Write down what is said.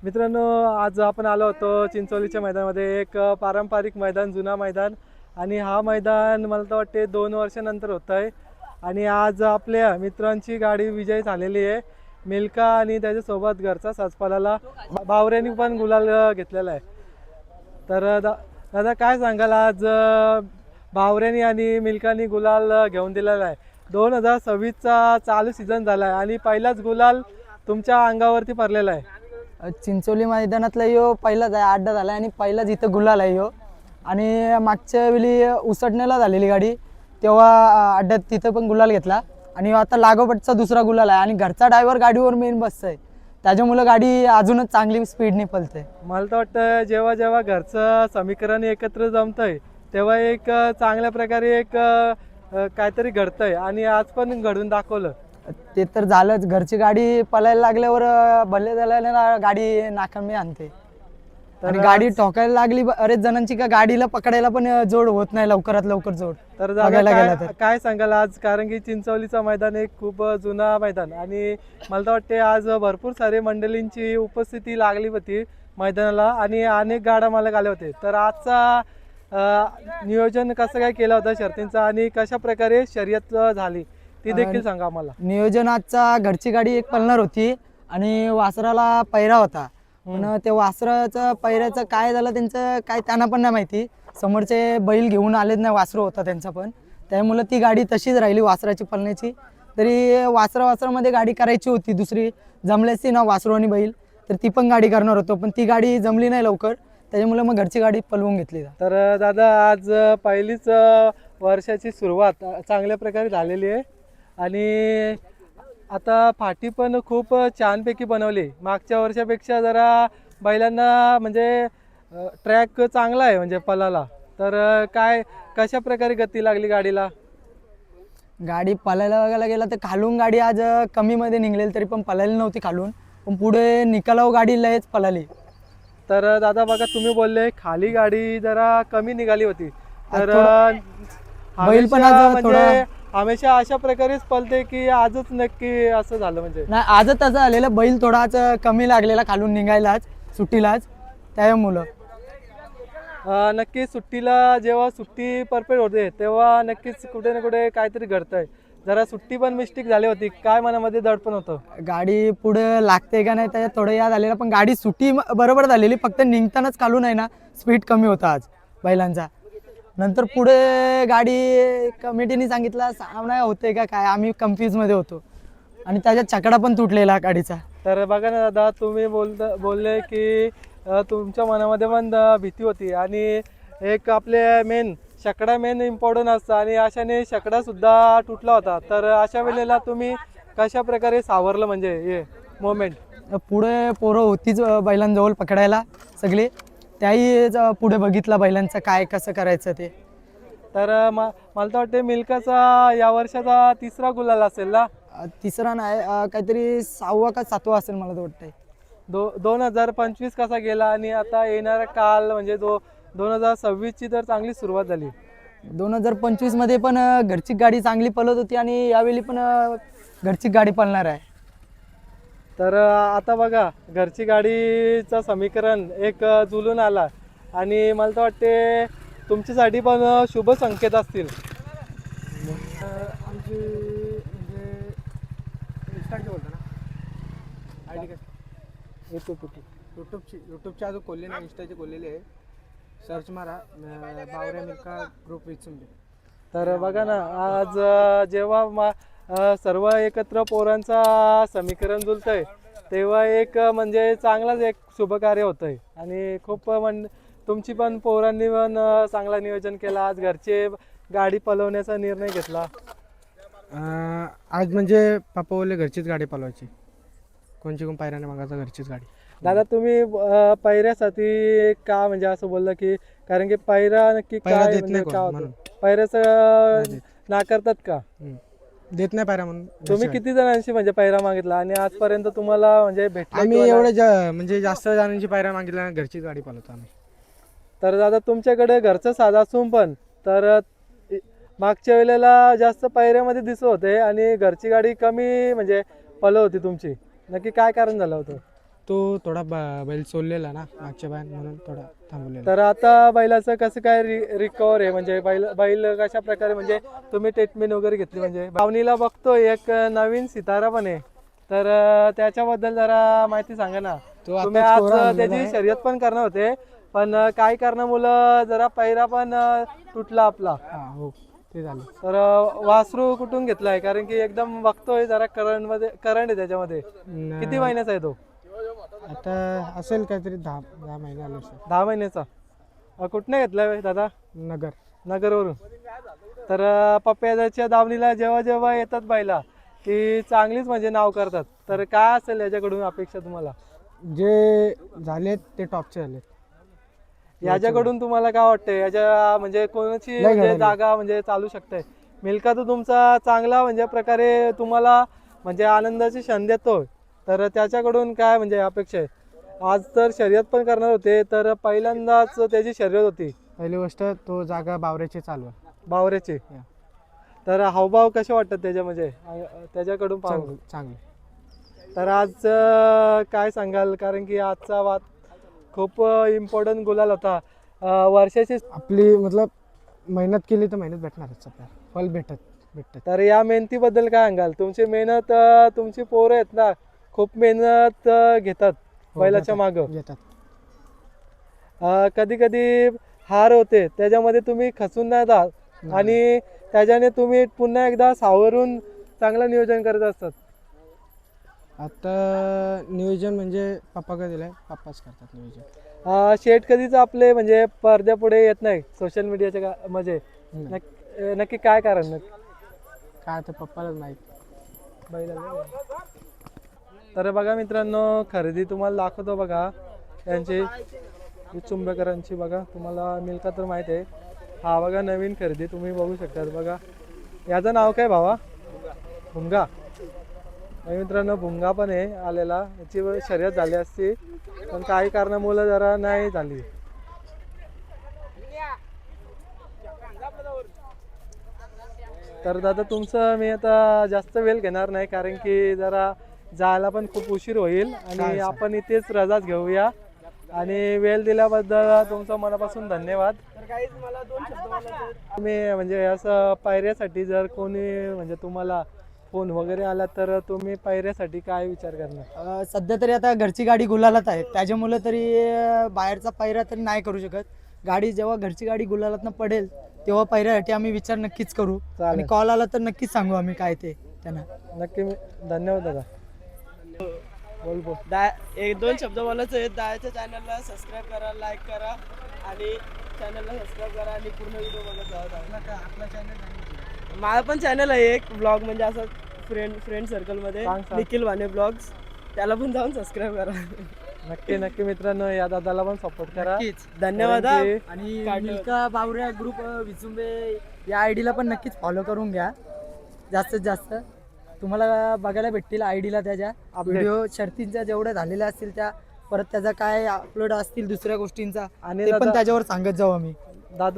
मित्रांनो, आज आपण आलो होतो चिंचोलीच्या मैदानामध्ये. एक पारंपरिक मैदान, जुना मैदान. आणि हा मैदान मला तर वाटते 2 वर्षानंतर होत आहे. आणि आज आपल्या मित्रांची गाडी विजयी झालेली आहे. मिल्का आणि त्याच्यासोबत घरचा सासपालाला बावऱ्यांनी पण गुलाल घेतलेला आहे. तर दादा काय सांगाल, आज बावऱ्यांनी आणि मिल्कानी गुलाल घेऊन दिलेला आहे. 2026चा चालू सीझन झाला आहे आणि पहिलाच गुलाल तुमच्या अंगावरती पडलेला आहे. चिंचोली मैदानातला यो पहिलाच आहे, अड्डा झाला आणि पहिलाच इथं गुलाल आहे यो. आणि मागच्या वेळी उसटण्याला झालेली गाडी, तेव्हा अड्ड्यात तिथं पण गुलाल घेतला. आणि आता लागोपाठचा दुसरा गुलाल आहे आणि घरचा ड्रायव्हर गाडीवर मेन बसतोय, त्याच्यामुळे गाडी अजूनच चांगली स्पीडने पळते. मला तर वाटतं जेव्हा जेव्हा घरचं समीकरण एकत्र जमतंय तेव्हा एक चांगल्या प्रकारे एक काहीतरी घडतंय आणि आज पण घडून दाखवलं. ते तर झालंच, घरची गाडी पळायला लागल्यावर भले झाल्याने गाडी नाकामी आणते. आणि गाडी ठोकायला लागली बरेच जणांची, का गाडीला पकडायला पण जोड होत नाही लवकरात लवकर जोड. तर बघायला गेला तर काय सांगाल आज, कारण की चिंचोलीचं मैदान एक खूप जुना मैदान आणि मला तर वाटते आज भरपूर सारे मंडळींची उपस्थिती लागली होती मैदानाला आणि अनेक गाडा मालक आले होते. तर आजचा नियोजन कसं काय केलं होतं शर्तींचं आणि कशा प्रकारे शर्यत झाली ती देखील सांगा आम्हाला. नियोजन आजचा घरची गाडी एक पळणार होती आणि वासराला पैरा होता. पण ते वासराचं पैऱ्याचं काय झालं त्यांचं काय त्यांना पण नाही माहिती. समोरचे बैल घेऊन आलेच नाही, वासरू होता त्यांचा पण, त्यामुळे ती गाडी तशीच राहिली वासराची पळण्याची. तरी वासरामध्ये गाडी करायची होती दुसरी, जमल्याची ना वासरू आणि बैल, तर ती पण गाडी करणार होतो, पण ती गाडी जमली नाही लवकर, त्याच्यामुळे मग घरची गाडी पळवून घेतली. तर दादा आज पहिलीच वर्षाची सुरुवात चांगल्या प्रकारे झालेली आहे आणि आता फाटी पण खूप छानपैकी बनवली. मागच्या वर्षापेक्षा जरा बैलांना म्हणजे ट्रॅक चांगला आहे म्हणजे पलाला. तर काय कशा प्रकारे गती लागली गाडीला? गाडी पळायला बघायला गेला तर खालून गाडी आज कमीमध्ये निघलेली, तरी पण पळायला नव्हती खालून, पण पुढे निकालाव गाडी लयच पळाली. तर दादा बघा, तुम्ही बोलले खाली गाडी जरा कमी निघाली होती, तर बैल पण आज म्हणजे हमेशा अशा प्रकारेच पळते की आजच नक्की असं झालं? म्हणजे नाही, आजच तसं झालेलं, बैल थोडाच कमी लागलेला खालून निघायलाच सुट्टीलाच, त्यामुळं नक्की सुट्टीला जेव्हा सुट्टी परफेक्ट होते तेव्हा नक्कीच कुठे ना कुठे काहीतरी घडतंय. जरा सुट्टी पण मिस्टेक झाली होती, काय मनामध्ये दडपण होतं? गाडी पुढे लागते का नाही त्याच्यात थोडं याद आलेलं, पण गाडी सुट्टी बरोबर झालेली, फक्त निघतानाच खालून आहे ना स्पीड कमी होता आज बैलांचा. नंतर पुढे गाडी कमिटीने सांगितलं सामना होते का काय, आम्ही कन्फ्यूजमध्ये होतो आणि त्याच्यात छकडा पण तुटलेला गाडीचा. तर बघा ना दादा, तुम्ही बोलले की तुमच्या मनामध्ये पण भीती होती आणि एक आपले शकडा मेन इम्पॉर्टंट असतं आणि अशाने शकडा सुद्धा तुटला होता. तर अशा वेळेला तुम्ही कशा प्रकारे सावरलं म्हणजे हे मोमेंट? पुढे पोरं होतीच बैलांजवळ पकडायला सगळे, त्याही पुढे बघितलं बैलांचं काय कसं करायचं ते. तर मला तर वाटते मिल्काचा या वर्षाचा तिसरा गुलाल असेल ना? तिसरा नाही, काहीतरी 6वा का 7वा असेल मला तर वाटतंय. 2025 कसा गेला आणि आता येणारा काल म्हणजे 2026ची तर चांगली सुरुवात झाली. 2025 मध्ये पण घरची गाडी चांगली पळत होती आणि यावेळी पण घरची गाडी पळणार आहे. तर आता बघा, घरची गाडीचं समीकरण एक जुलून आला आणि मला तर वाटते तुमच्यासाठी पण शुभ संकेत असतील. आमची म्हणजे इंस्टाचे बोलतो ना, आय डी काय यूट्यूबची अजून खोलली नाही, इंस्टाची खोललेली आहे, सर्च मारा बावऱ्या मिल्का ग्रुप विचुंबे. तर बघा ना, आज जेव्हा सर्व एकत्र पोरांचा समीकरण जुळतंय तेव्हा एक म्हणजे चांगलाच एक शुभ कार्य होतंय आणि खूप तुमची पण पोरांनी पण चांगला नियोजन केला. आज घरचे गाडी पळवण्याचा निर्णय घेतला. आज म्हणजे पप्पा बोलले घरचीच गाडी पळवायची, कोणची कोण पायऱ्याने मागायचा, घरचीच गाडी. दादा तुम्ही पायऱ्यासाठी का म्हणजे असं बोललं की, कारण की पायरा नक्की पायऱ्या काय देत म्हणजे नाही का म्हणून. पायऱ्याचं नाकारतात का? देत नाही पायऱ्या म्हणून. तुम्ही किती जणांशी म्हणजे पायरा मागितला आणि आजपर्यंत तुम्हाला म्हणजे भेटला? आम्ही एवढे म्हणजे जास्त जणांची पायऱ्या मागितल्या, घरचीच गाडी पळवतो आम्ही. तर दादा तुमच्याकडे घरचं साधा असून पण तर मागच्या वेळेला जास्त पायऱ्यामध्ये दिसत होते आणि घरची गाडी कमी म्हणजे पळत होती तुमची, नक्की काय कारण झालं होतं? तो थोडा बैल सोललेला ना मागच्या बाहेर म्हणून थोडा थांबवलेला. तर आता बैलाचं कसं काय रिकवर आहे म्हणजे बैल बैल कशा प्रकारे म्हणजे तुम्ही ट्रीटमेंट वगैरे घेतली म्हणजे दावणीला बघतोय एक नवीन सितारा पण आहे तर त्याच्याबद्दल जरा माहिती सांगा ना. तो आता तुम्ही आज स्कोर आणलेला त्याची आहे. शर्यत पण करणार होते पण काही कारणामुळं जरा पैरा पण तुटला आपला. हा हो ते झालं. तर वासरू कुठून घेतलाय कारण की एकदम बघतोय जरा करंट आहे त्याच्यामध्ये. किती महिन्याचा आहे तो? आता असेल काहीतरी 10 महिने आले असेल. 10 महिन्याचा. कुठनं घेतलाय दादा? नगर. नगरवरून. तर पप्प्याच्या दावणीला जेव्हा जेव्हा येतात बैला की चांगलीच म्हणजे नाव करतात तर काय असेल याच्याकडून अपेक्षा तुम्हाला? जे झालेत ते टॉपचे झालेत. याच्याकडून तुम्हाला काय वाटतंय याच्या म्हणजे कोणाची लय म्हणजे घडाली. जागा म्हणजे चालू शकते? मिल्का तो तुमचा चांगला म्हणजे प्रकारे तुम्हाला म्हणजे आनंदाची क्षण देतोय तर त्याच्याकडून काय म्हणजे अपेक्षा आहे? आज तर शर्यत पण करणार होते तर पहिल्यांदाच त्याची शर्यत होती पहिली गोष्ट तो जागा बावऱ्याची चालू आहे. बावऱ्याची. तर हावभाव कसे वाटतात त्याच्या म्हणजे त्याच्याकडून पाहून? चांगली चांगली. तर आज काय सांगाल कारण की आजचा वाद खूप इम्पॉर्टंट गुलाल होता. वर्षाची आपली मतलब मेहनत केली तर मेहनत भेटणारच आपल्याला. फल भेटत. तर या मेहनतीबद्दल काय सांगाल? तुमची मेहनत तुमची पोरं आहेत ना खूप मेहनत घेतात बैलाच्या मागं. घेतात. कधी कधी हार होते त्याच्यामध्ये तुम्ही खचून नाही जात आणि त्याच्याने तुम्ही पुन्हा एकदा सावरून चांगलं नियोजन करत असतात. आता नियोजन म्हणजे पप्पाकडे दिलंय. पप्पाच करतात नियोजन. शेट कधीच आपले म्हणजे पडद्यापुढे येत नाही सोशल मीडियाच्या म्हणजे नक्की काय कारण? काय आता पप्पालाच माहित. बैलाला. तर बघा मित्रांनो खरेदी तुम्हाला दाखवतो बघा त्यांची चुंबकरांची. बघा तुम्हाला मिल्का तर माहित आहे. हा बघा नवीन खरेदी तुम्ही बघू शकता. बघा याचं नाव काय भावा? भुंगा. मित्रांनो भुंगा पण आहे आलेला. याची शर्यत झाली असती पण काही कारणामुळे जरा नाही झाली. तर दादा तुमचं मी आता जास्त वेळ घेणार नाही कारण की जरा जायला पण खूप उशीर होईल आणि आपण इथेच रजाच घेऊया आणि वेळ दिल्याबद्दल तुमचं मनापासून धन्यवाद. तुम्ही म्हणजे असं पायऱ्यासाठी जर कोणी म्हणजे तुम्हाला फोन वगैरे आला तर तुम्ही पायऱ्यासाठी काय विचार करणार? सध्या तरी आता घरची गाडी गुलालात आहे त्याच्यामुळे तरी बाहेरचा पायरा तरी नाही करू शकत. गाडी जेव्हा घरची गाडी गुलालातनं पडेल तेव्हा पायऱ्यासाठी आम्ही विचार नक्कीच करू आणि चालेल. कॉल आला तर नक्कीच सांगू आम्ही काय ते त्यांना. नक्की धन्यवाद दादा. बोल बोल. एक दोन शब्द बोलायचं आहे. दायाच्या चॅनलला सबस्क्राईब करा, लाईक करा आणि चॅनलला सबस्क्राईब करा आणि पूर्ण व्हिडिओ बघत जावा. माझा पण चॅनल आहे एक ब्लॉग म्हणजे असं फ्रेंड सर्कलमध्ये सांग. निखिल वाणे ब्लॉग्स. त्याला पण जाऊन सबस्क्राईब करा. नक्की मित्रांनो या दादाला पण सपोर्ट करा. नक्कीच. धन्यवाद. कारण की आणि काढलं. मिल्का बावऱ्या ग्रुप विचुंबे या आयडीला पण नक्कीच फॉलो करून घ्या. जास्तीत जास्त तुम्हाला बघायला भेटतील आयडीला त्याच्या व्हिडिओ शर्तींच्या जेवढ्या झालेल्या असतील त्या परत त्याचा काय अपलोड असतील दुसऱ्या गोष्टींचा आणि ते पण दादा त्याच्यावर सांगत जाऊ आम्ही. दादा